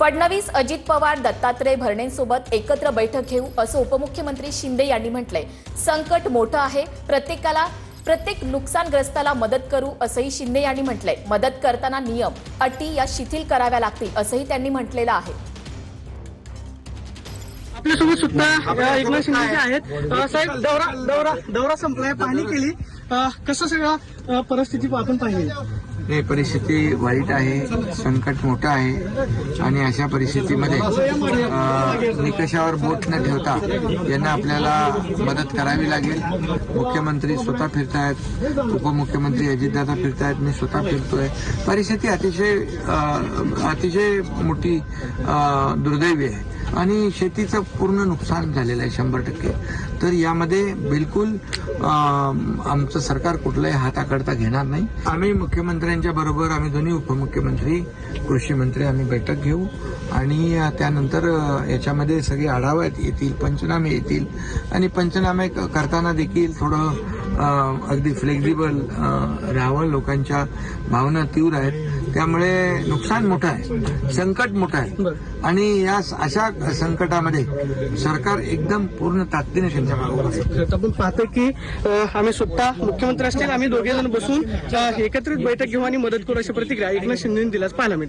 फडणवीस, अजित पवार, दत्तात्रय भरणेंसोबत एकत्र बैठक घेऊ असं उपमुख्यमंत्री शिंदे यांनी म्हटलंय। संकट मोठं आहे, प्रत्येक नुकसानग्रस्ताला मदत करू असंही शिंदे यांनी म्हटलंय। मदत करताना नियम, अटी या शिथिल कराव्या लागतील असंही त्यांनी म्हटलेलं आहे। आपल्यासोबत सुद्धा एकनाथ शिंदे आहेत। साहेब, दौरा संपलाय, पाहणी केली, कसं सगळं परिस्थिती आपण पाहिली? नाही, परिस्थिती वाईट आहे, संकट मोठं आहे आणि अशा परिस्थितीमध्ये निकषावर बोट न ठेवता यांना आपल्याला मदत करावी लागेल। मुख्यमंत्री स्वतः फिरतायत, उपमुख्यमंत्री अजितदादा फिरतायत, मी स्वतः फिरतोय। परिस्थिती अतिशय मोठी दुर्दैवी आहे आणि शेतीचं पूर्ण नुकसान झालेलं आहे 100%। तर यामध्ये बिलकुल आमचं सरकार कुठलाही हाताकडता घेणार नाही। आम्ही मुख्यमंत्र्यांच्या बरोबर, आम्ही दोन्ही उपमुख्यमंत्री, कृषी मंत्री आम्ही बैठक घेऊ आणि त्यानंतर याच्यामध्ये सगळे आढावा येतील, पंचनामे येतील आणि पंचनामे करताना देखील थोडं अगदी फ्लेक्झिबल राहावं। लोकांच्या भावना तीव्र आहेत, त्यामुळे नुकसान मोठं आहे, संकट मोठं आहे आणि या अशा संकटामध्ये सरकार एकदम पूर्ण ताकदीने त्यांच्या मागे असेल। आपण पाहतो की आम्ही स्वतः मुख्यमंत्री असतील, आम्ही दोघे जण बसून एकत्रित बैठक घेऊ आणि मदत करू अशी प्रतिक्रिया एकनाथ शिंदेंनी दिल्यास पाहायला मिळते।